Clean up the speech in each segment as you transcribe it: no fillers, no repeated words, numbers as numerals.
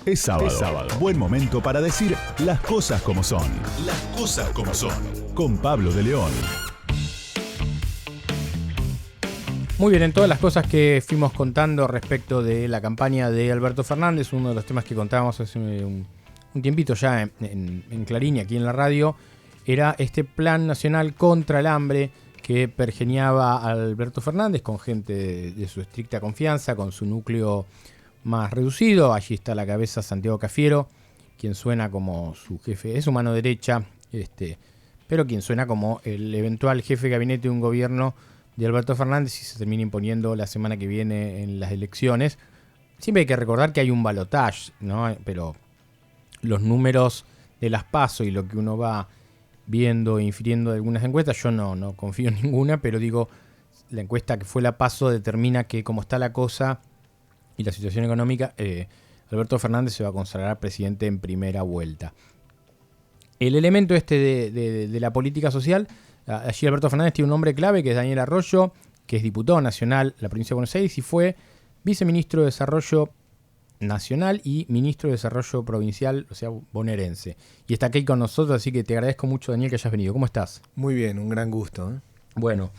Es sábado. Buen momento para decir las cosas como son. Las cosas como son. Con Pablo de León. Muy bien, en todas las cosas que fuimos contando respecto de la campaña de Alberto Fernández, uno de los temas que contábamos hace un tiempito ya en Clarín y aquí en la radio, era este plan nacional contra el hambre que pergeñaba a Alberto Fernández con gente de su estricta confianza, con su núcleo más reducido. Allí está a la cabeza Santiago Cafiero, quien suena como su jefe, es su mano derecha, pero quien suena como el eventual jefe de gabinete de un gobierno de Alberto Fernández si se termina imponiendo la semana que viene en las elecciones. Siempre hay que recordar que hay un balotaje, ¿no? Pero los números de las PASO y lo que uno va viendo e infiriendo de algunas encuestas, yo no confío en ninguna, pero digo, la encuesta que fue la PASO determina que como está la cosa y la situación económica, Alberto Fernández se va a consagrar presidente en primera vuelta. El elemento de la política social, allí Alberto Fernández tiene un nombre clave que es Daniel Arroyo, que es diputado nacional de la provincia de Buenos Aires y fue viceministro de Desarrollo Nacional y ministro de Desarrollo Provincial, o sea, bonaerense. Y está aquí con nosotros, así que te agradezco mucho, Daniel, que hayas venido. ¿Cómo estás? Muy bien, un gran gusto. Bueno,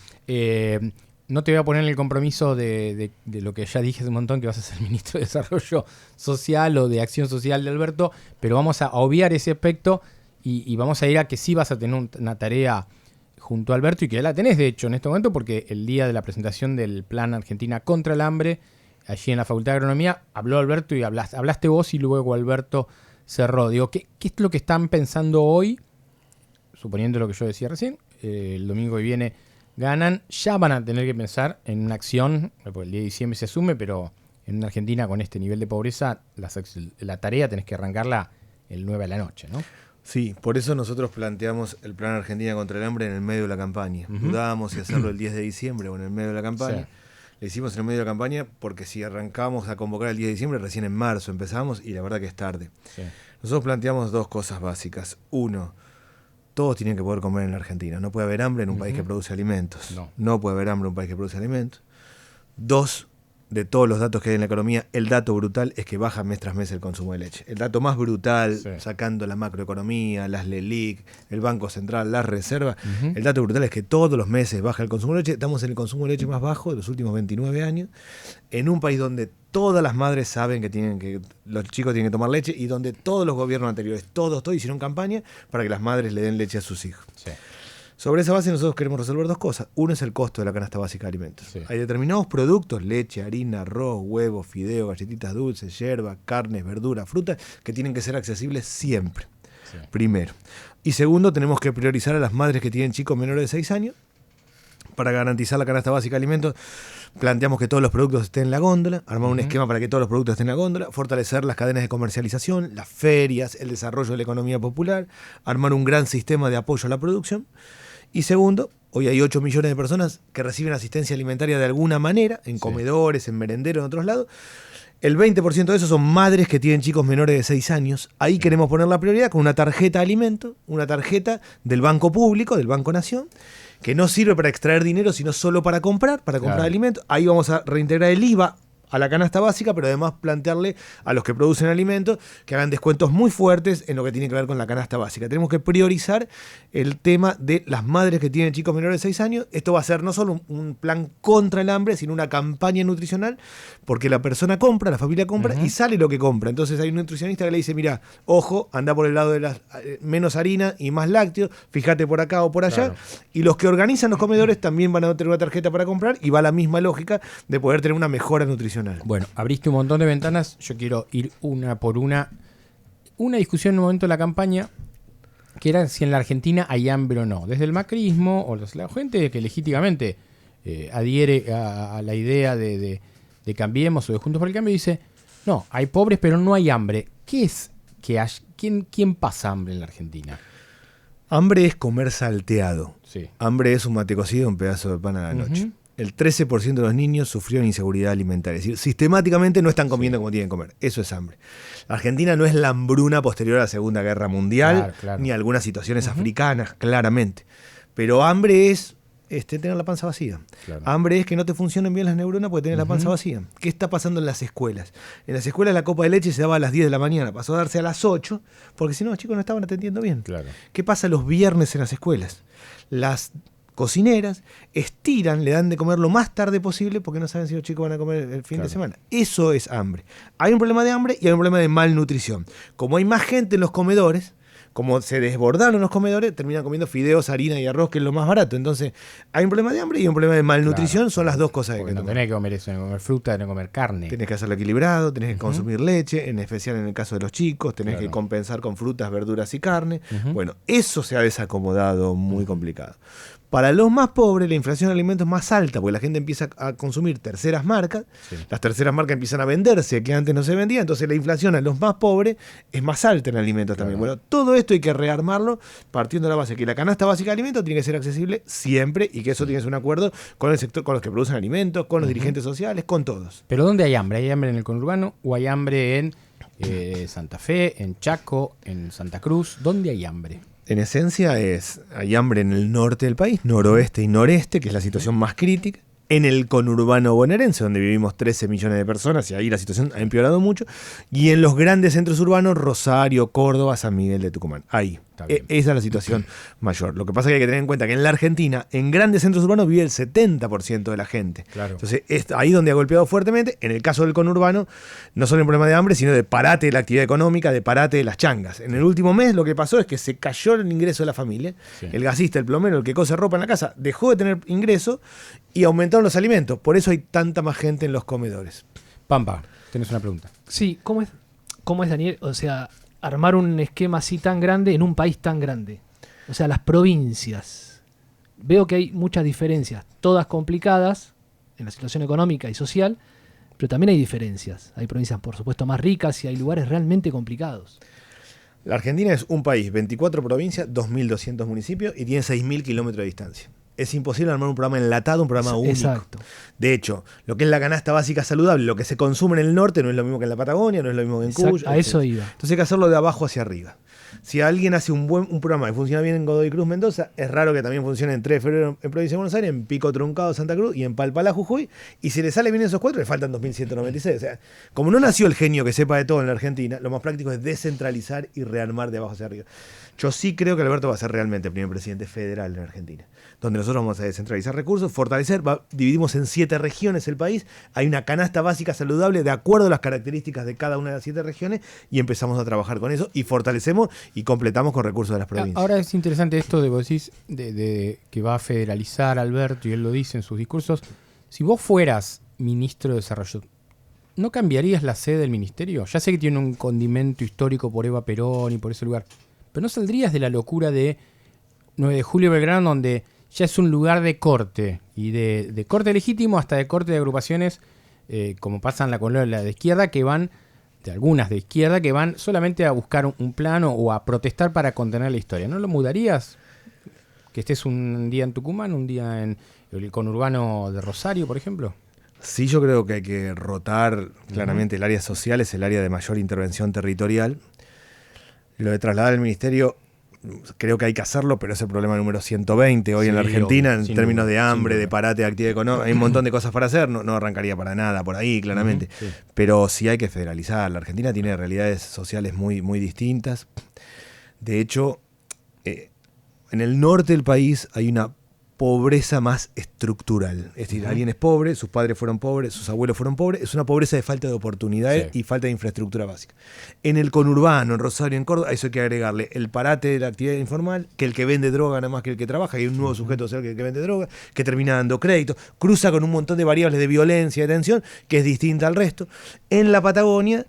no te voy a poner en el compromiso de lo que ya dije hace un montón, que vas a ser ministro de Desarrollo Social o de Acción Social de Alberto, pero vamos a obviar ese aspecto y vamos a ir a que sí vas a tener una tarea junto a Alberto y que ya la tenés, de hecho, en este momento, porque el día de la presentación del Plan Argentina contra el Hambre, allí en la Facultad de Agronomía, habló Alberto y hablaste vos y luego Alberto cerró. Digo, ¿qué es lo que están pensando hoy? Suponiendo lo que yo decía recién, el domingo que viene ganan, ya van a tener que pensar en una acción, porque el día de diciembre se asume, pero en una Argentina con este nivel de pobreza, la tarea tenés que arrancarla el 9 de la noche, ¿no? Sí, por eso nosotros planteamos el Plan Argentina contra el Hambre en el medio de la campaña. Dudábamos si hacerlo el 10 de diciembre o en el medio de la campaña. Sí. Le hicimos en el medio de la campaña porque si arrancamos a convocar el 10 de diciembre, recién en marzo empezamos y la verdad que es tarde. Sí. Nosotros planteamos dos cosas básicas. Uno, todos tienen que poder comer en la Argentina. No puede haber hambre en un país que produce alimentos. No puede haber hambre en un país que produce alimentos. Dos, de todos los datos que hay en la economía, el dato brutal es que baja mes tras mes el consumo de leche. El dato más brutal, sacando la macroeconomía, las LELIC, el Banco Central, las reservas, el dato brutal es que todos los meses baja el consumo de leche. Estamos en el consumo de leche más bajo de los últimos 29 años, en un país donde todas las madres saben que los chicos tienen que tomar leche y donde todos los gobiernos anteriores, todos hicieron campaña para que las madres le den leche a sus hijos. Sí. Sobre esa base nosotros queremos resolver dos cosas. Uno es el costo de la canasta básica de alimentos. Sí. Hay determinados productos, leche, harina, arroz, huevos, fideos, galletitas dulces, yerba, carnes, verduras, frutas, que tienen que ser accesibles siempre. Sí. Primero. Y segundo, tenemos que priorizar a las madres que tienen chicos menores de 6 años para garantizar la canasta básica de alimentos. Planteamos que todos los productos estén en la góndola, armar un esquema para que todos los productos estén en la góndola, fortalecer las cadenas de comercialización, las ferias, el desarrollo de la economía popular, armar un gran sistema de apoyo a la producción. Y segundo, hoy hay 8 millones de personas que reciben asistencia alimentaria de alguna manera, en comedores, en merenderos, en otros lados. El 20% de esos son madres que tienen chicos menores de 6 años. Ahí queremos poner la prioridad con una tarjeta de alimento, una tarjeta del Banco Público, del Banco Nación, que no sirve para extraer dinero, sino solo para comprar alimentos. Ahí vamos a reintegrar el IVA a la canasta básica, pero además plantearle a los que producen alimentos que hagan descuentos muy fuertes en lo que tiene que ver con la canasta básica. Tenemos que priorizar el tema de las madres que tienen chicos menores de 6 años. Esto va a ser no solo un plan contra el hambre, sino una campaña nutricional, porque la persona compra, la familia compra y sale lo que compra. Entonces hay un nutricionista que le dice, mira, ojo, anda por el lado de las menos harina y más lácteos, fíjate por acá o por allá. Claro. Y los que organizan los comedores también van a tener una tarjeta para comprar y va la misma lógica de poder tener una mejora nutricional. Bueno, abriste un montón de ventanas. Yo quiero ir una por una. Una discusión en un momento de la campaña que era si en la Argentina hay hambre o no. Desde el macrismo o la gente que legítimamente adhiere a la idea de Cambiemos o de Juntos por el Cambio dice, no, hay pobres pero no hay hambre. ¿Qué es que hay? ¿Quién pasa hambre en la Argentina? Hambre es comer salteado. Sí. Hambre es un mate cocido, un pedazo de pan a la noche. El 13% de los niños sufrieron inseguridad alimentaria. Es decir, sistemáticamente no están comiendo como tienen que comer. Eso es hambre. La Argentina no es la hambruna posterior a la Segunda Guerra Mundial, ni algunas situaciones africanas, claramente. Pero hambre es tener la panza vacía. Claro. Hambre es que no te funcionen bien las neuronas porque tenés la panza vacía. ¿Qué está pasando en las escuelas? En las escuelas la copa de leche se daba a las 10 de la mañana, pasó a darse a las 8, porque si no los chicos no estaban atendiendo bien. Claro. ¿Qué pasa los viernes en las escuelas? Las cocineras estiran, le dan de comer lo más tarde posible porque no saben si los chicos van a comer el fin de semana. Eso es hambre. Hay un problema de hambre y hay un problema de malnutrición. Como hay más gente en los comedores, como se desbordaron los comedores, terminan comiendo fideos, harina y arroz, que es lo más barato. Entonces, hay un problema de hambre y un problema de malnutrición, son las dos cosas que no tenés que comer eso, tenés que comer fruta, tenés que comer carne. Tenés que hacerlo equilibrado, tenés que consumir leche, en especial en el caso de los chicos, tenés que compensar con frutas, verduras y carne. Bueno, eso se ha desacomodado muy complicado. Para los más pobres, la inflación de alimentos es más alta, porque la gente empieza a consumir terceras marcas, las terceras marcas empiezan a venderse, que antes no se vendía, entonces la inflación a los más pobres es más alta en alimentos también. Bueno, todo esto hay que rearmarlo partiendo de la base que la canasta básica de alimentos tiene que ser accesible siempre y que eso tiene que ser un acuerdo con el sector, con los que producen alimentos, con los dirigentes sociales, con todos. ¿Pero dónde hay hambre? ¿Hay hambre en el conurbano o hay hambre en Santa Fe, en Chaco, en Santa Cruz? ¿Dónde hay hambre? En esencia hay hambre en el norte del país, noroeste y noreste, que es la situación más crítica. En el conurbano bonaerense, donde vivimos 13 millones de personas, y ahí la situación ha empeorado mucho. Y en los grandes centros urbanos, Rosario, Córdoba, San Miguel de Tucumán. Ahí. Esa es la situación mayor. Lo que pasa es que hay que tener en cuenta que en la Argentina, en grandes centros urbanos, vive el 70% de la gente. Claro. Entonces, es ahí donde ha golpeado fuertemente. En el caso del conurbano, no solo un problema de hambre, sino de parate de la actividad económica, de parate de las changas. En el último mes lo que pasó es que se cayó el ingreso de la familia. Sí. El gasista, el plomero, el que cose ropa en la casa, dejó de tener ingreso y aumentaron los alimentos. Por eso hay tanta más gente en los comedores. Pampa, tenés una pregunta. Sí, ¿cómo es, Daniel? O sea, armar un esquema así tan grande en un país tan grande. O sea, las provincias. Veo que hay muchas diferencias, todas complicadas en la situación económica y social, pero también hay diferencias. Hay provincias, por supuesto, más ricas y hay lugares realmente complicados. La Argentina es un país, 24 provincias, 2.200 municipios y tiene 6.000 kilómetros de distancia. Es imposible armar un programa enlatado, un programa único. Exacto. De hecho, lo que es la canasta básica saludable, lo que se consume en el norte no es lo mismo que en la Patagonia, no es lo mismo que en Cuyo. A eso iba. Entonces hay que hacerlo de abajo hacia arriba. Si alguien hace un programa que funciona bien en Godoy Cruz, Mendoza, es raro que también funcione en 3 de febrero en Provincia de Buenos Aires, en Pico Truncado, Santa Cruz y en Palpalá, Jujuy. Y si le sale bien esos 4, le faltan 2.196. O sea, como no nació el genio que sepa de todo en la Argentina, lo más práctico es descentralizar y rearmar de abajo hacia arriba. Yo sí creo que Alberto va a ser realmente el primer presidente federal en Argentina, donde nosotros vamos a descentralizar recursos, fortalecer, dividimos en 7 regiones el país, hay una canasta básica saludable de acuerdo a las características de cada una de las 7 regiones y empezamos a trabajar con eso y fortalecemos y completamos con recursos de las provincias. Ahora es interesante esto de vos decís de que va a federalizar Alberto y él lo dice en sus discursos. Si vos fueras ministro de Desarrollo, ¿no cambiarías la sede del ministerio? Ya sé que tiene un condimento histórico por Eva Perón y por ese lugar, pero ¿no saldrías de la locura de 9 de Julio Belgrano, donde ya es un lugar de corte, y de corte legítimo hasta de corte de agrupaciones, como pasa en la colonia de izquierda, que van, de algunas de izquierda, que van solamente a buscar un plano o a protestar para contener la historia? ¿No lo mudarías? Que estés un día en Tucumán, un día en el conurbano de Rosario, por ejemplo. Sí, yo creo que hay que rotar claramente. El área social es el área de mayor intervención territorial. Lo de trasladar el ministerio, creo que hay que hacerlo, pero es el problema número 120 hoy en la Argentina, en términos de hambre, de parate de actividad económica. Hay un montón de cosas para hacer, no arrancaría para nada por ahí, claramente. Sí. Pero sí hay que federalizar. La Argentina tiene realidades sociales muy, muy distintas. De hecho, en el norte del país hay una pobreza más estructural. Es decir, alguien es pobre, sus padres fueron pobres, sus abuelos fueron pobres. Es una pobreza de falta de oportunidades y falta de infraestructura básica. En el conurbano, en Rosario, en Córdoba, a eso hay que agregarle el parate de la actividad informal, que el que vende droga nada más que el que trabaja, hay un nuevo sujeto social que el que vende droga, que termina dando crédito, cruza con un montón de variables de violencia y de tensión, que es distinta al resto. En la Patagonia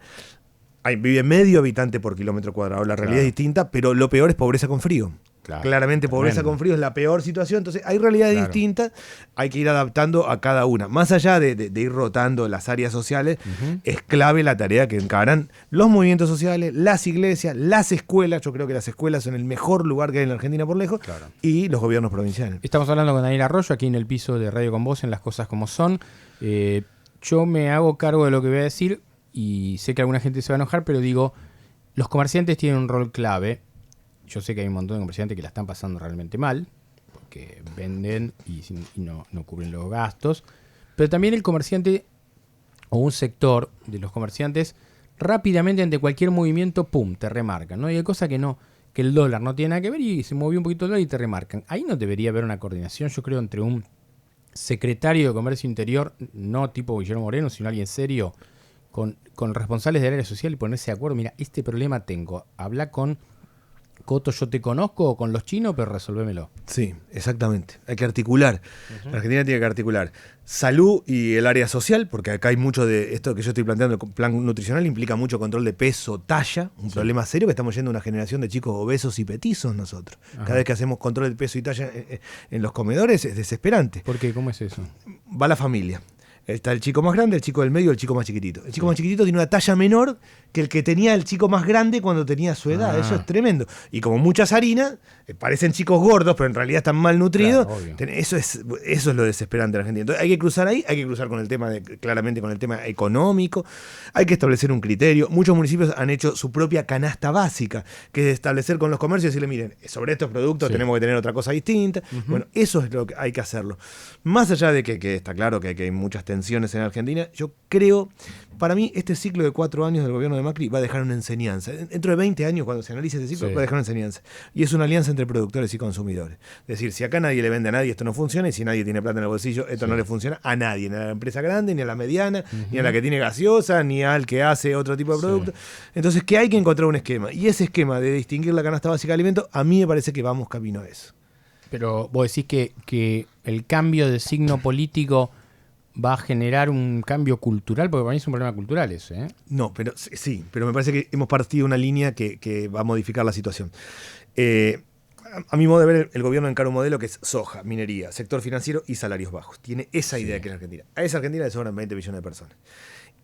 vive medio habitante por kilómetro cuadrado. La realidad es distinta, pero lo peor es pobreza con frío. Claramente pobreza con frío es la peor situación. Entonces hay realidades distintas, hay que ir adaptando a cada una. Más allá de ir rotando las áreas sociales, es clave la tarea que encaran los movimientos sociales, las iglesias, las escuelas. Yo creo que las escuelas son el mejor lugar que hay en la Argentina por lejos, y los gobiernos provinciales. Estamos hablando con Daniel Arroyo aquí en el piso de Radio Con Vos, en Las Cosas Como Son. Yo me hago cargo de lo que voy a decir y sé que alguna gente se va a enojar, pero digo, los comerciantes tienen un rol clave. Yo sé que hay un montón de comerciantes que la están pasando realmente mal, porque venden y no cubren los gastos. Pero también el comerciante o un sector de los comerciantes rápidamente ante cualquier movimiento, ¡pum!, te remarcan, ¿no? Y hay cosas que el dólar no tiene nada que ver y se movió un poquito el dólar y te remarcan. Ahí no debería haber una coordinación, yo creo, entre un secretario de Comercio Interior, no tipo Guillermo Moreno, sino alguien serio, con responsables del área social y ponerse de acuerdo. Mira, este problema tengo. Habla con Coto, yo te conozco, o con los chinos, pero resolvémelo. Sí, exactamente. Hay que articular. La Argentina tiene que articular salud y el área social, porque acá hay mucho de esto que yo estoy planteando, el plan nutricional implica mucho control de peso, talla, un problema serio que estamos yendo a una generación de chicos obesos y petizos nosotros. Ajá. Cada vez que hacemos control de peso y talla en los comedores es desesperante. ¿Por qué? ¿Cómo es eso? Va la familia. Está el chico más grande, el chico del medio y el chico más chiquitito. El chico más chiquitito tiene una talla menor que el que tenía el chico más grande cuando tenía su edad. Eso es tremendo. Y como muchas harinas, parecen chicos gordos, pero en realidad están mal nutridos. Claro, Eso es lo desesperante de la Argentina. Entonces hay que cruzar ahí, hay que cruzar con el tema claramente con el tema económico. Hay que establecer un criterio. Muchos municipios han hecho su propia canasta básica, que es establecer con los comercios y decirle, miren, sobre estos productos tenemos que tener otra cosa distinta. Bueno, eso es lo que hay que hacerlo. Más allá de que está claro que hay muchas tensiones en Argentina, yo creo, para mí, este ciclo de 4 años del gobierno de Macri va a dejar una enseñanza. Dentro de 20 años, cuando se analice este ciclo, va a dejar una enseñanza. Y es una alianza entre productores y consumidores. Es decir, si acá nadie le vende a nadie, esto no funciona, y si nadie tiene plata en el bolsillo, esto no le funciona a nadie, ni a la empresa grande, ni a la mediana, ni a la que tiene gaseosa, ni al que hace otro tipo de producto. Entonces, que hay que encontrar un esquema. Y ese esquema de distinguir la canasta básica de alimentos, a mí me parece que vamos camino a eso. Pero vos decís que el cambio de signo político va a generar un cambio cultural, porque para mí es un problema cultural eso, ¿eh? No, pero sí, pero me parece que hemos partido una línea que va a modificar la situación. A mi modo de ver, el gobierno encara un modelo que es soja, minería, sector financiero y salarios bajos. Tiene esa idea que es la Argentina. A esa Argentina le sobran 20 millones de personas.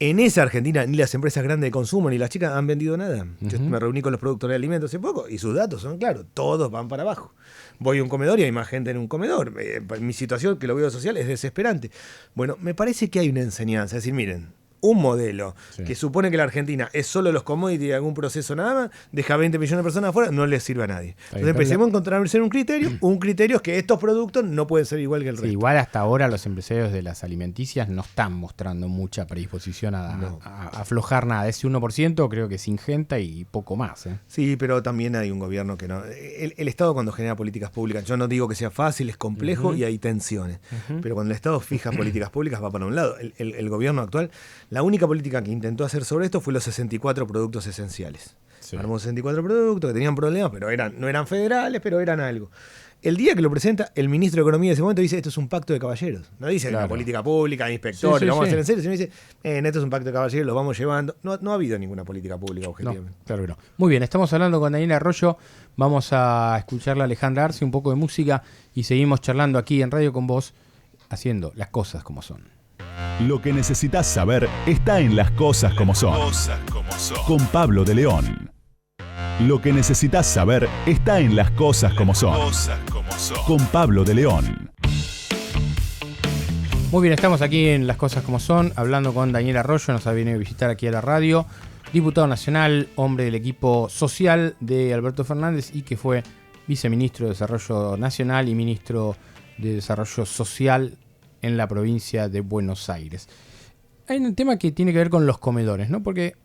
En esa Argentina ni las empresas grandes de consumo ni las chicas han vendido nada. Yo me reuní con los productores de alimentos hace poco y sus datos son claros, todos van para abajo. Voy a un comedor y hay más gente en un comedor. Mi situación, que lo veo social, es desesperante. Bueno, me parece que hay una enseñanza. Es decir, miren, un modelo que supone que la Argentina es solo los commodities y algún proceso nada más, deja 20 millones de personas afuera, no les sirve a nadie. Entonces empecemos a encontrar un criterio es que estos productos no pueden ser igual que el resto. Igual hasta ahora los empresarios de las alimenticias no están mostrando mucha predisposición a aflojar nada. Ese 1% creo que es ingenta y poco más, ¿eh? Sí, pero también hay un gobierno que no... El Estado cuando genera políticas públicas, yo no digo que sea fácil, es complejo y hay tensiones, pero cuando el Estado fija políticas públicas va para un lado. El gobierno actual, la única política que intentó hacer sobre esto fue los 64 productos esenciales. Armó 64 productos que tenían problemas, pero no eran federales, pero eran algo. El día que lo presenta, el ministro de Economía de ese momento dice, esto es un pacto de caballeros. No dice una política pública, inspectores, lo vamos a hacer en serio, sino dice, esto es un pacto de caballeros, lo vamos llevando. No ha habido ninguna política pública, objetivamente. No, claro que no. Muy bien, estamos hablando con Daniel Arroyo, vamos a escucharle a Alejandra Arce, un poco de música, y seguimos charlando aquí en Radio con vos, haciendo las cosas como son. Lo que necesitas saber está en Las Cosas Como Son. Con Pablo de León. Lo que necesitas saber está en Las Cosas Como Son. Con Pablo de León. Muy bien, estamos aquí en Las Cosas Como Son, hablando con Daniel Arroyo, nos ha venido a visitar aquí a la radio. Diputado nacional, hombre del equipo social de Alberto Fernández y que fue viceministro de Desarrollo Nacional y ministro de Desarrollo Social en la provincia de Buenos Aires. Hay un tema que tiene que ver con los comedores, ¿no? Porque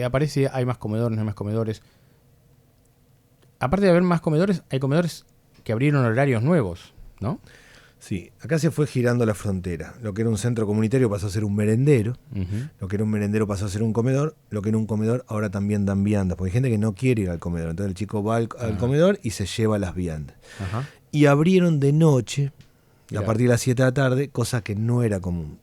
aparece, hay más comedores, no hay más comedores. Aparte de haber más comedores, hay comedores que abrieron horarios nuevos, ¿no? Sí, acá se fue girando la frontera. Lo que era un centro comunitario pasó a ser un merendero. Lo que era un merendero pasó a ser un comedor. Lo que era un comedor ahora también dan viandas. Porque hay gente que no quiere ir al comedor. Entonces el chico va al comedor y se lleva las viandas. Y abrieron de noche, a partir de las 7 de la tarde, cosa que no era común.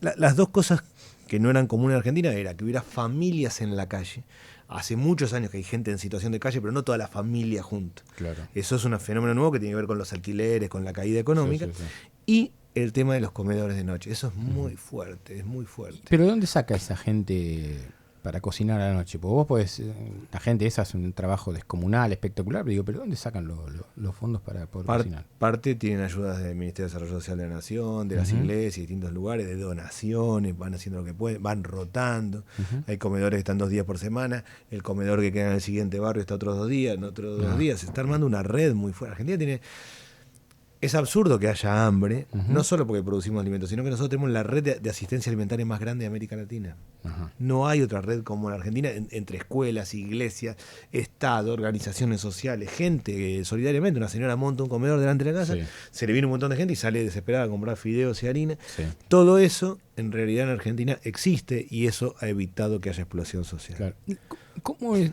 Las dos cosas que no eran comunes en Argentina era que hubiera familias en la calle. Hace muchos años que hay gente en situación de calle, pero no toda la familia junta. Claro. Eso es un fenómeno nuevo que tiene que ver con los alquileres, con la caída económica. Sí. Y el tema de los comedores de noche. Eso es muy fuerte, es muy fuerte. ¿Pero de dónde saca esa gente para cocinar a la noche? Porque vos podés, la gente esa hace un trabajo descomunal, espectacular, pero digo, ¿pero dónde sacan los fondos para poder cocinar? Parte tienen ayudas del Ministerio de Desarrollo Social de la Nación, de las iglesias y distintos lugares, de donaciones, van haciendo lo que pueden, van rotando. Hay comedores que están 2 días por semana, el comedor que queda en el siguiente barrio está otros 2 días, en otros 2 días. Se está armando una red muy fuerte. Argentina tiene... Es absurdo que haya hambre, no solo porque producimos alimentos, sino que nosotros tenemos la red de asistencia alimentaria más grande de América Latina. No hay otra red como la Argentina, entre escuelas, iglesias, Estado, organizaciones sociales, gente solidariamente. Una señora monta un comedor delante de la casa, se le viene un montón de gente y sale desesperada a comprar fideos y harina. Todo eso, en realidad, en Argentina existe y eso ha evitado que haya explosión social. Claro.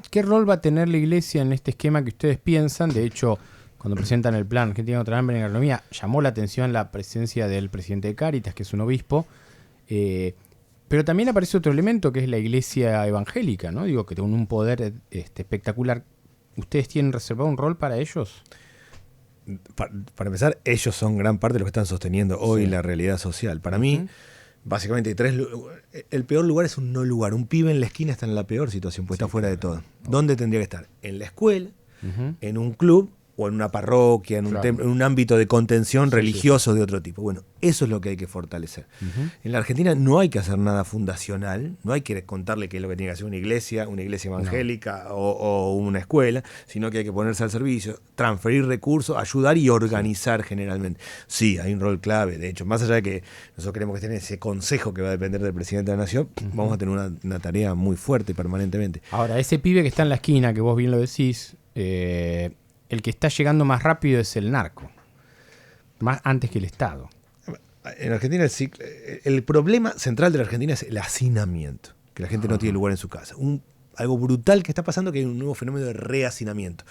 ¿Qué rol va a tener la iglesia en este esquema que ustedes piensan? De hecho, cuando presentan el plan Argentina contra el hambre en agronomía, llamó la atención la presencia del presidente de Cáritas, que es un obispo, pero también aparece otro elemento que es la iglesia evangélica, ¿no? Digo, que tiene un poder espectacular. ¿Ustedes tienen reservado un rol para ellos? Para empezar, ellos son gran parte de lo que están sosteniendo hoy la realidad social. Para mí, básicamente el peor lugar es un no lugar. Un pibe en la esquina está en la peor situación, pues está fuera de todo. ¿Dónde tendría que estar? En la escuela, en un club, o en una parroquia, en un templo, en un ámbito de contención religioso de otro tipo. Bueno, eso es lo que hay que fortalecer. En la Argentina no hay que hacer nada fundacional, no hay que contarle qué es lo que tiene que hacer una iglesia evangélica o una escuela, sino que hay que ponerse al servicio, transferir recursos, ayudar y organizar generalmente. Sí, hay un rol clave. De hecho, más allá de que nosotros queremos que esté en ese consejo que va a depender del presidente de la Nación, vamos a tener una tarea muy fuerte permanentemente. Ahora, ese pibe que está en la esquina, que vos bien lo decís, el que está llegando más rápido es el narco, más antes que el Estado. En Argentina el problema central de la Argentina es el hacinamiento, que la gente no tiene lugar en su casa. Algo brutal que está pasando, que hay un nuevo fenómeno de rehacinamiento.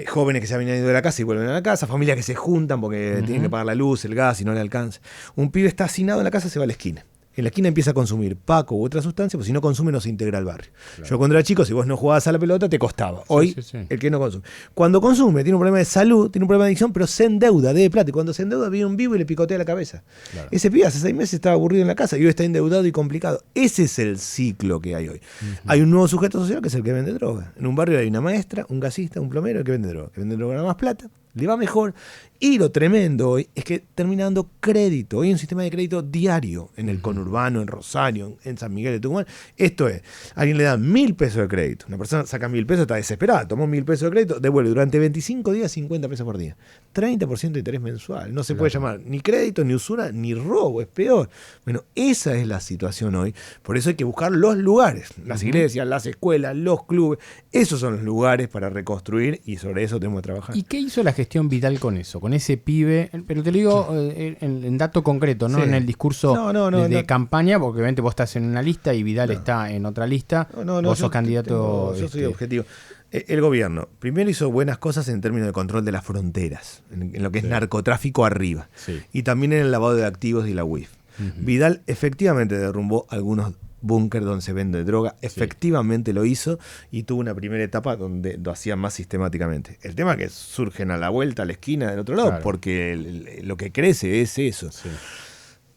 Jóvenes que se han ido de la casa y vuelven a la casa, familias que se juntan porque tienen que pagar la luz, el gas y no le alcanza. Un pibe está hacinado en la casa, se va a la esquina. En la esquina empieza a consumir paco u otra sustancia, pues si no consume no se integra al barrio. Claro. Yo cuando era chico, si vos no jugabas a la pelota, te costaba. Hoy, el que no consume. Cuando consume, tiene un problema de salud, tiene un problema de adicción, pero se endeuda, debe plata. Y cuando se endeuda, viene un vivo y le picotea la cabeza. Claro. Ese pibe hace 6 meses estaba aburrido en la casa y hoy está endeudado y complicado. Ese es el ciclo que hay hoy. Hay un nuevo sujeto social que es el que vende droga. En un barrio hay una maestra, un gasista, un plomero, el que vende droga. Que vende droga más plata, le va mejor. Y lo tremendo hoy es que termina dando crédito. Hoy hay un sistema de crédito diario en el conurbano, en Rosario, en San Miguel de Tucumán. Esto es, a alguien le dan 1.000 pesos de crédito. Una persona saca 1.000 pesos, está desesperada, tomó 1.000 pesos de crédito, devuelve durante 25 días 50 pesos por día. 30% de interés mensual. No se puede llamar ni crédito, ni usura, ni robo. Es peor. Bueno, esa es la situación hoy. Por eso hay que buscar los lugares. Las iglesias, las escuelas, los clubes. Esos son los lugares para reconstruir y sobre eso tenemos que trabajar. ¿Y qué hizo la gestión Vidal con eso? Con ese pibe, pero te lo digo en dato concreto, no en el discurso de campaña, porque obviamente vos estás en una lista y Vidal está en otra lista. Vos sos candidato. Yo soy objetivo. El gobierno primero hizo buenas cosas en términos de control de las fronteras, en lo que es narcotráfico arriba, y también en el lavado de activos y la UIF. Vidal efectivamente derrumbó algunos búnker donde se vende droga, efectivamente lo hizo y tuvo una primera etapa donde lo hacía más sistemáticamente. El tema es que surgen a la vuelta, a la esquina del otro lado, porque lo que crece es eso.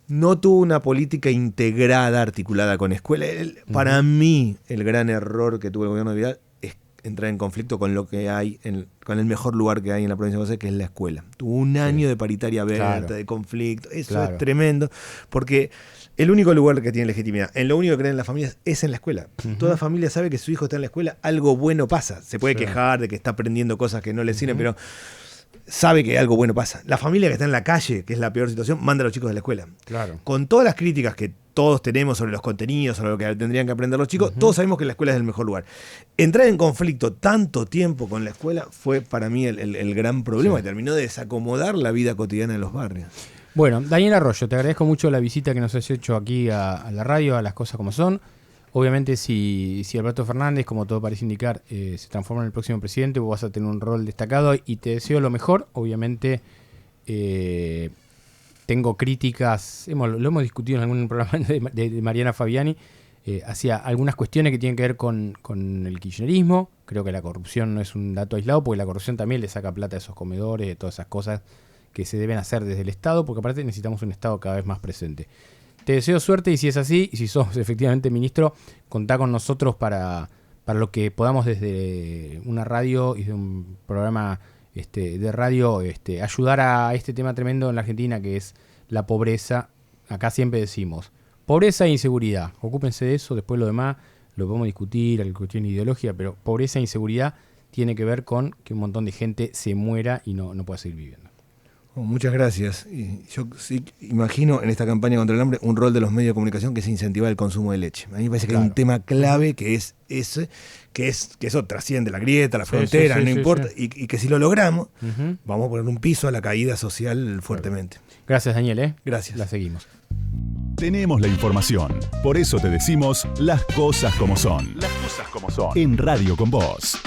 No tuvo una política integrada, articulada con escuela. Para mí, el gran error que tuvo el gobierno de Vidal es entrar en conflicto con lo que hay, con el mejor lugar que hay en la provincia de Buenos Aires, que es la escuela. Tuvo un año de paritaria abierta, de conflicto. Eso es tremendo, porque el único lugar que tiene legitimidad, en lo único que creen las familias, es en la escuela. Toda familia sabe que su hijo está en la escuela, algo bueno pasa. Se puede quejar de que está aprendiendo cosas que no le sirven, pero sabe que algo bueno pasa. La familia que está en la calle, que es la peor situación, manda a los chicos de la escuela. Claro. Con todas las críticas que todos tenemos sobre los contenidos, sobre lo que tendrían que aprender los chicos, todos sabemos que la escuela es el mejor lugar. Entrar en conflicto tanto tiempo con la escuela fue para mí el gran problema, que terminó de desacomodar la vida cotidiana de los barrios. Bueno, Daniel Arroyo, te agradezco mucho la visita que nos has hecho aquí a la radio, a Las Cosas Como Son. Obviamente, si Alberto Fernández, como todo parece indicar, se transforma en el próximo presidente, vos vas a tener un rol destacado y te deseo lo mejor. Obviamente, tengo críticas, lo hemos discutido en algún programa de Mariana Fabiani, hacia algunas cuestiones que tienen que ver con el kirchnerismo. Creo que la corrupción no es un dato aislado, porque la corrupción también le saca plata a esos comedores, de todas esas cosas que se deben hacer desde el Estado, porque aparte necesitamos un Estado cada vez más presente. Te deseo suerte y si es así, y si sos efectivamente ministro, contá con nosotros para lo que podamos desde una radio y de un programa de radio ayudar a este tema tremendo en la Argentina, que es la pobreza. Acá siempre decimos, pobreza e inseguridad. Ocúpense de eso, después lo demás lo podemos discutir, la cuestión de ideología, pero pobreza e inseguridad tiene que ver con que un montón de gente se muera y no pueda seguir viviendo. Muchas gracias. Y yo sí imagino en esta campaña contra el hambre un rol de los medios de comunicación que es incentivar el consumo de leche. A mí me parece que hay un tema clave que es ese, que eso trasciende la grieta, la frontera, no importa, y que si lo logramos, vamos a poner un piso a la caída social fuertemente. Gracias, Daniel. Gracias. La seguimos. Tenemos la información, por eso te decimos las cosas como son. Las cosas como son. En Radio con Vos.